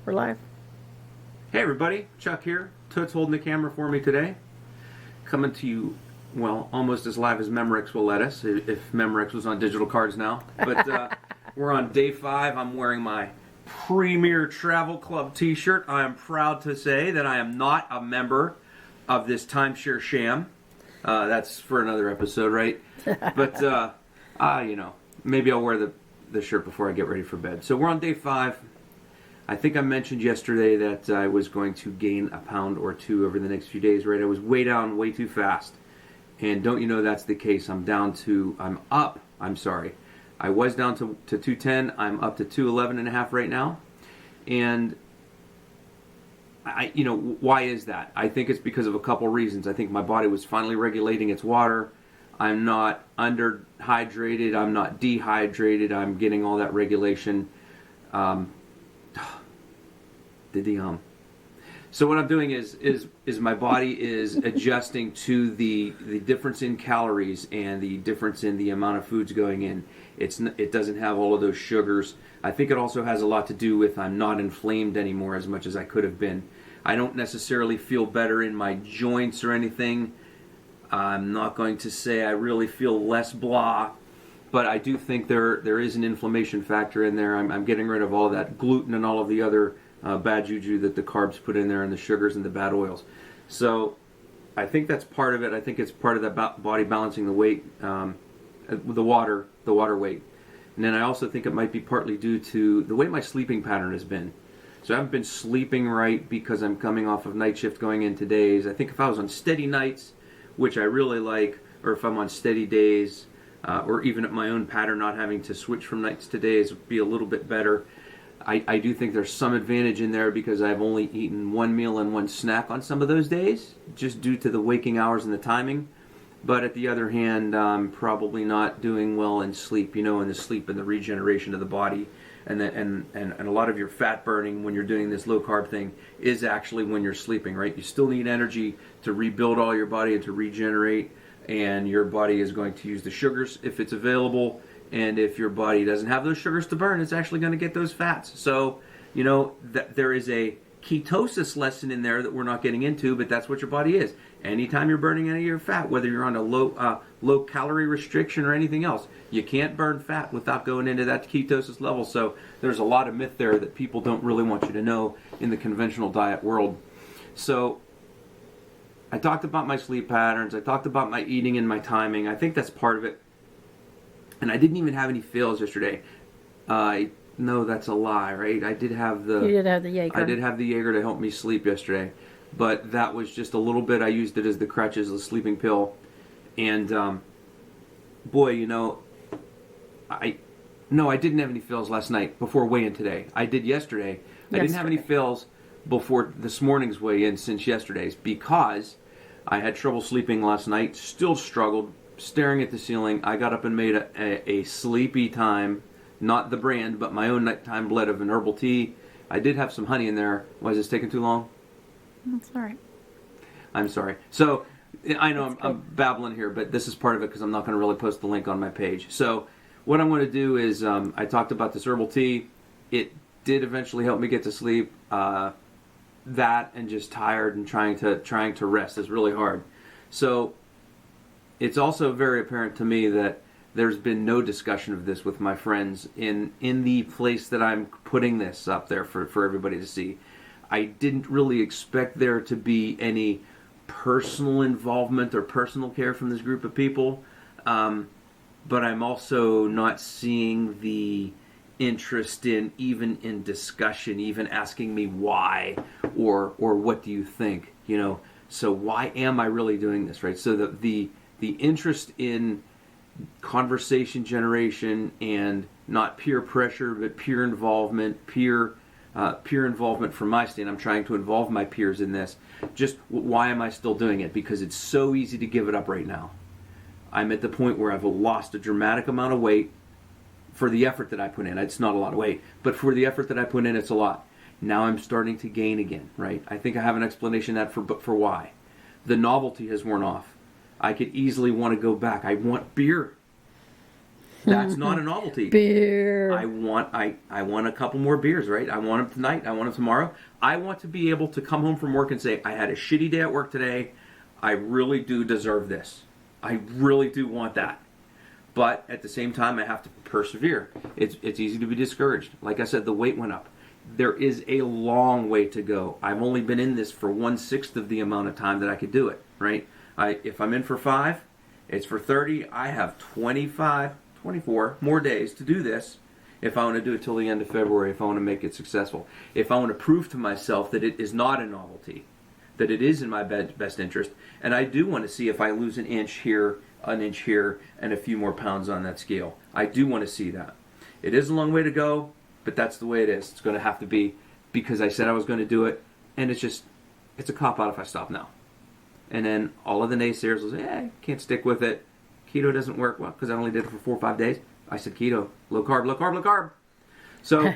We're live. Hey everybody, Chuck here. Toots holding the camera for me today. Coming to you, well, almost as live as Memorex will let us, if Memorex was on digital cards now. But we're on day 5. I'm wearing my Premier Travel Club t-shirt. I am proud to say that I am not a member of this timeshare sham. That's for another episode, right? But, maybe I'll wear the shirt before I get ready for bed. So we're on day 5. I think I mentioned yesterday that I was going to gain a pound or 2 over the next few days, right? I was way down way too fast. And don't you know that's the case? I was down to 210. I'm up to 211.5 right now. And why is that? I think it's because of a couple reasons. I think my body was finally regulating its water. I'm not underhydrated. I'm not dehydrated. I'm getting all that regulation. So what I'm doing is my body is adjusting to the difference in calories and the difference in the amount of foods going in. It doesn't have all of those sugars. I think it also has a lot to do with I'm not inflamed anymore as much as I could have been. I don't necessarily feel better in my joints or anything. I'm not going to say I really feel less blah, but I do think there is an inflammation factor in there. I'm getting rid of all that gluten and all of the other bad juju that the carbs put in there and the sugars and the bad oils. So I think that's part of it. I think it's part of that body balancing the weight, the water weight. And then I also think it might be partly due to the way my sleeping pattern has been. So I haven't been sleeping right because I'm coming off of night shift going into days. I think if I was on steady nights, which I really like, or if I'm on steady days, or even at my own pattern, not having to switch from nights to days would be a little bit better. I do think there's some advantage in there because I've only eaten one meal and one snack on some of those days, just due to the waking hours and the timing. But at the other hand, I'm probably not doing well in sleep, in the sleep and the regeneration of the body. And a lot of your fat burning when you're doing this low carb thing is actually when you're sleeping, right? You still need energy to rebuild all your body and to regenerate. And your body is going to use the sugars if it's available. And if your body doesn't have those sugars to burn, it's actually going to get those fats. So, there is a ketosis lesson in there that we're not getting into, but that's what your body is. Anytime you're burning any of your fat, whether you're on a low calorie restriction or anything else, you can't burn fat without going into that ketosis level. So there's a lot of myth there that people don't really want you to know in the conventional diet world. So I talked about my sleep patterns. I talked about my eating and my timing. I think that's part of it. And I didn't even have any fails yesterday. No, that's a lie, right? You did have the Jaeger. I did have the Jaeger to help me sleep yesterday. But that was just a little bit. I used it as the crutch, as a sleeping pill. And, I didn't have any fails last night before weigh-in today. I did yesterday. I didn't have any fails before this morning's weigh-in since yesterday's because I had trouble sleeping last night, still struggled, staring at the ceiling. I got up and made a sleepy time, not the brand, but my own nighttime blend of an herbal tea. I did have some honey in there. Why is this taking too long? That's all right. I'm sorry. So, I know I'm babbling here, but this is part of it because I'm not going to really post the link on my page. So, what I'm going to do is, I talked about this herbal tea. It did eventually help me get to sleep. That and just tired and trying to rest is really hard. So, it's also very apparent to me that there's been no discussion of this with my friends in the place that I'm putting this up there for everybody to see. I didn't really expect there to be any personal involvement or personal care from this group of people, but I'm also not seeing the interest in discussion, even asking me why or what do you think, So why am I really doing this, right? So the interest in conversation generation and not peer pressure, but peer involvement, peer involvement from my stand. I'm trying to involve my peers in this. Just why am I still doing it? Because it's so easy to give it up right now. I'm at the point where I've lost a dramatic amount of weight for the effort that I put in. It's not a lot of weight, but for the effort that I put in, it's a lot. Now I'm starting to gain again, right? I think I have an explanation for why. The novelty has worn off. I could easily want to go back. I want beer. That's not a novelty. Beer. I want a couple more beers, right? I want them tonight. I want them tomorrow. I want to be able to come home from work and say, I had a shitty day at work today. I really do deserve this. I really do want that. But at the same time, I have to persevere. It's easy to be discouraged. Like I said, the weight went up. There is a long way to go. I've only been in this for 1/6 of the amount of time that I could do it, right? If I'm in for 5, it's for 30. I have 25, 24 more days to do this if I want to do it till the end of February, if I want to make it successful. If I want to prove to myself that it is not a novelty, that it is in my best interest, and I do want to see if I lose an inch here, and a few more pounds on that scale. I do want to see that. It is a long way to go, but that's the way it is. It's going to have to be because I said I was going to do it, and it's a cop-out if I stop now. And then all of the naysayers will say, can't stick with it. Keto doesn't work. Well, because I only did it for 4 or 5 days. I said keto, low carb, low carb, low carb. So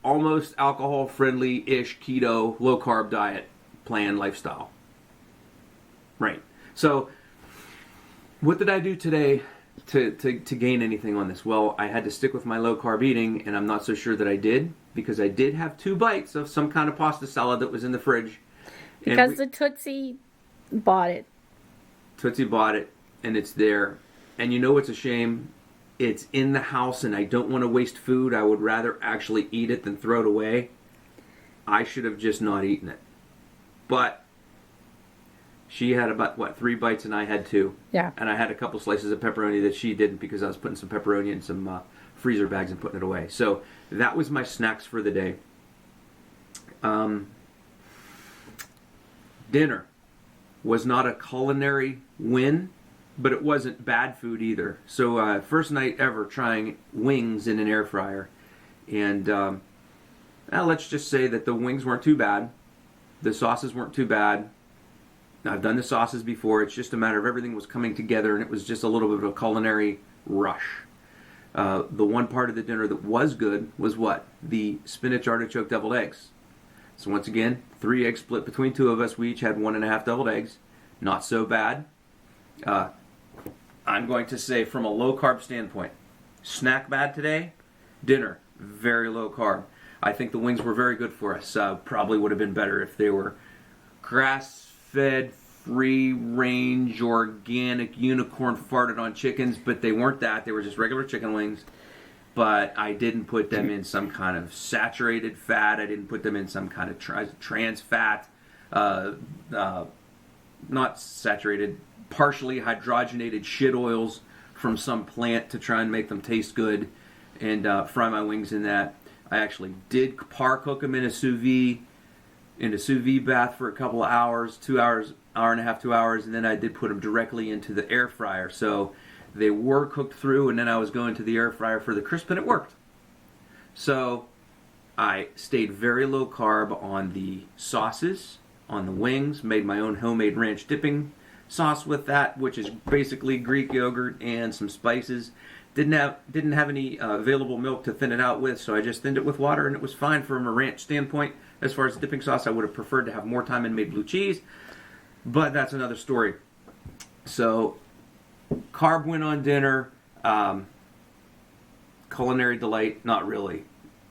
almost alcohol-friendly-ish keto, low carb diet plan lifestyle. Right. So what did I do today to gain anything on this? Well, I had to stick with my low carb eating, and I'm not so sure that I did, because I did have 2 bites of some kind of pasta salad that was in the fridge. Because the Tootsie bought it. Tootsie bought it, and it's there. And you know what's a shame? It's in the house, and I don't want to waste food. I would rather actually eat it than throw it away. I should have just not eaten it. But she had about, 3 bites, and I had 2. Yeah. And I had a couple slices of pepperoni that she didn't, because I was putting some pepperoni in some freezer bags and putting it away. So that was my snacks for the day. Dinner was not a culinary win, but it wasn't bad food either. So first night ever trying wings in an air fryer. And let's just say that the wings weren't too bad. The sauces weren't too bad. I've done the sauces before. It's just a matter of everything was coming together, and it was just a little bit of a culinary rush. The one part of the dinner that was good was what? The spinach artichoke deviled eggs. So once again, 3 eggs split between 2 of us. We each had 1.5 deviled eggs. Not so bad. I'm going to say from a low carb standpoint, snack bad today, dinner very low carb. I think the wings were very good for us. Probably would have been better if they were grass-fed, free-range, organic, unicorn farted on chickens, but they weren't that. They were just regular chicken wings. But I didn't put them in some kind of saturated fat. I didn't put them in some kind of trans fat. Not saturated, partially hydrogenated shit oils from some plant to try and make them taste good, and fry my wings in that. I actually did par cook them in a sous vide bath for a couple of hours, 2 hours, hour and a half, 2 hours, and then I did put them directly into the air fryer. So they were cooked through, and then I was going to the air fryer for the crisp, and it worked. So I stayed very low carb on the sauces, on the wings, made my own homemade ranch dipping sauce with that, which is basically Greek yogurt and some spices. Didn't have any available milk to thin it out with, so I just thinned it with water, and it was fine from a ranch standpoint. As far as dipping sauce, I would have preferred to have more time and made blue cheese, but that's another story. So carb win on dinner, culinary delight, not really.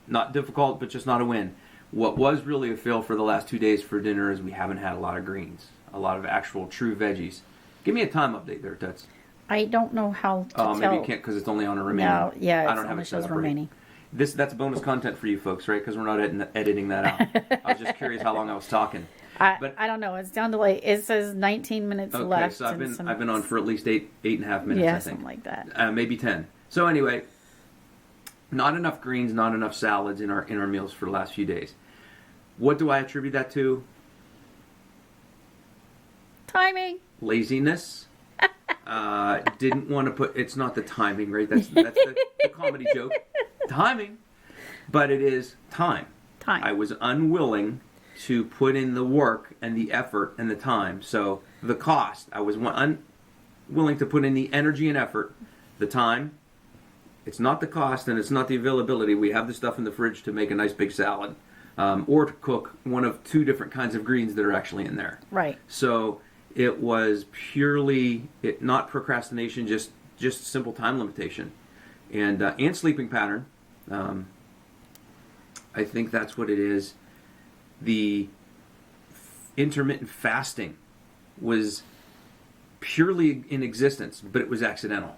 Not difficult, but just not a win. What was really a fail for the last 2 days for dinner is we haven't had a lot of greens, a lot of actual true veggies. Give me a time update there, Toots. I don't know how to tell. Maybe you can't because it's only on a remaining. No, yeah, I don't have it set up remaining. That's bonus content for you folks, right? Because we're not editing that out. I was just curious how long I was talking. I don't know. It's down to it says 19 minutes left. So I've been on for at least 8.5 minutes. Yeah, I think. something like that. Maybe 10. So anyway, not enough greens, not enough salads in our meals for the last few days. What do I attribute that to? Timing. Laziness. Didn't want to put. It's not the timing, right? That's the comedy joke. Timing, but it is time. I was unwilling to put in the work and the effort and the time. So the cost, I was unwilling to put in the energy and effort, the time. It's not the cost and it's not the availability. We have the stuff in the fridge to make a nice big salad, or to cook one of 2 different kinds of greens that are actually in there. Right. So it was purely not procrastination, just just simple time limitation, and sleeping pattern. I think that's what it is. The intermittent fasting was purely in existence, but it was accidental.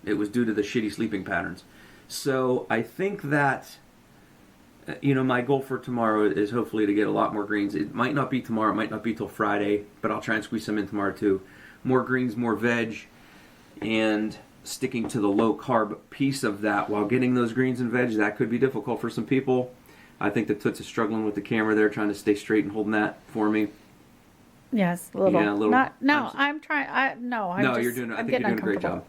It was due to the shitty sleeping patterns. So I think that, my goal for tomorrow is hopefully to get a lot more greens. It might not be tomorrow, it might not be till Friday, but I'll try and squeeze some in tomorrow too. More greens, more veg, and sticking to the low carb piece of that while getting those greens and veg. That could be difficult for some people. I think that Toots is struggling with the camera there, trying to stay straight and holding that for me. Yes, a little. Yeah, a little. I'm trying. You're doing. I think you're doing a great job.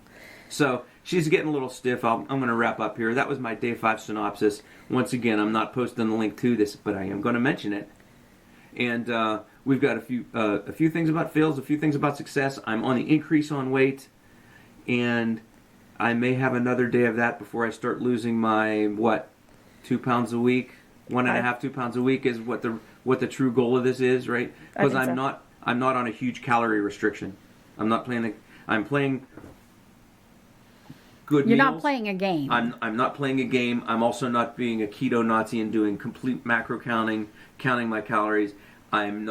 So she's getting a little stiff. I'm going to wrap up here. That was my day 5 synopsis. Once again, I'm not posting the link to this, but I am going to mention it. And we've got a few things about fails, a few things about success. I'm on the increase on weight, and I may have another day of that before I start losing my 2 pounds a week. 1.5, 2 pounds a week is what the true goal of this is, right? Because I'm not on a huge calorie restriction. I'm playing good You're meals. not playing a game. I'm not playing a game. I'm also not being a keto Nazi and doing complete macro counting my calories. I'm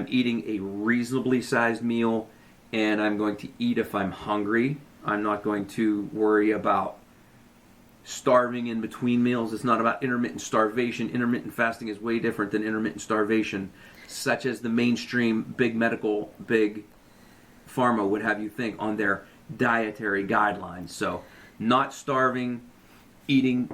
eating a reasonably sized meal, and I'm going to eat if I'm hungry. I'm not going to worry about starving in between meals. It's not about intermittent starvation. Intermittent fasting is way different than intermittent starvation, such as the mainstream big pharma would have you think on their dietary guidelines. So not starving, eating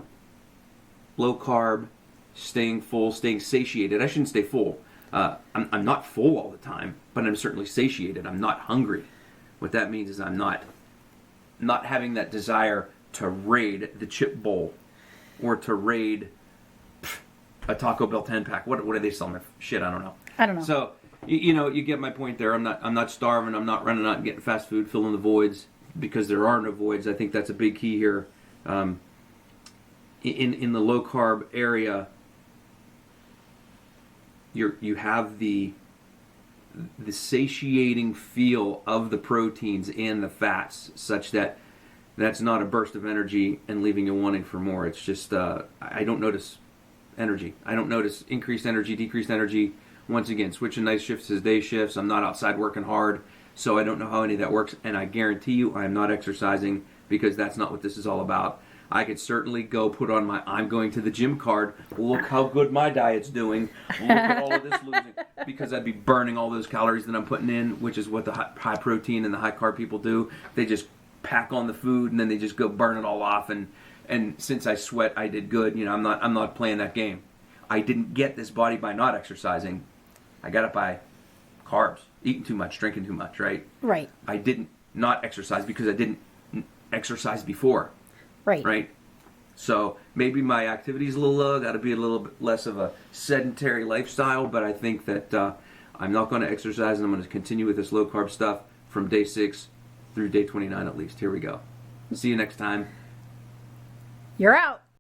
low carb, staying full, staying satiated. I shouldn't stay full. I'm not full all the time, but I'm certainly satiated. I'm not hungry. What that means is I'm not having that desire to raid the chip bowl or to raid a Taco Bell 10-pack. What are they selling? Shit, I don't know. So, you get my point there. I'm not starving. I'm not running out and getting fast food, filling the voids, because there are no voids. I think that's a big key here. In the low carb area, you have the satiating feel of the proteins and the fats, such that that's not a burst of energy and leaving you wanting for more. It's just I don't notice energy. I don't notice increased energy, decreased energy. Once again, switching night shifts to day shifts. I'm not outside working hard, so I don't know how any of that works. And I guarantee you I am not exercising, because that's not what this is all about. I could certainly go put on my I'm going to the gym card. Look how good my diet's doing. Look at all of this losing. Because I'd be burning all those calories that I'm putting in, which is what the high protein and the high carb people do. They just pack on the food and then they just go burn it all off. And since I sweat, I did good. I'm not playing that game. I didn't get this body by not exercising. I got it by carbs, eating too much, drinking too much, right? Right. I didn't not exercise because I didn't exercise before. Right. Right? So maybe my activity's a little low, got to be a little bit less of a sedentary lifestyle, but I think that I'm not going to exercise, and I'm going to continue with this low carb stuff from day 6 through day 29 at least. Here we go. See you next time. You're out.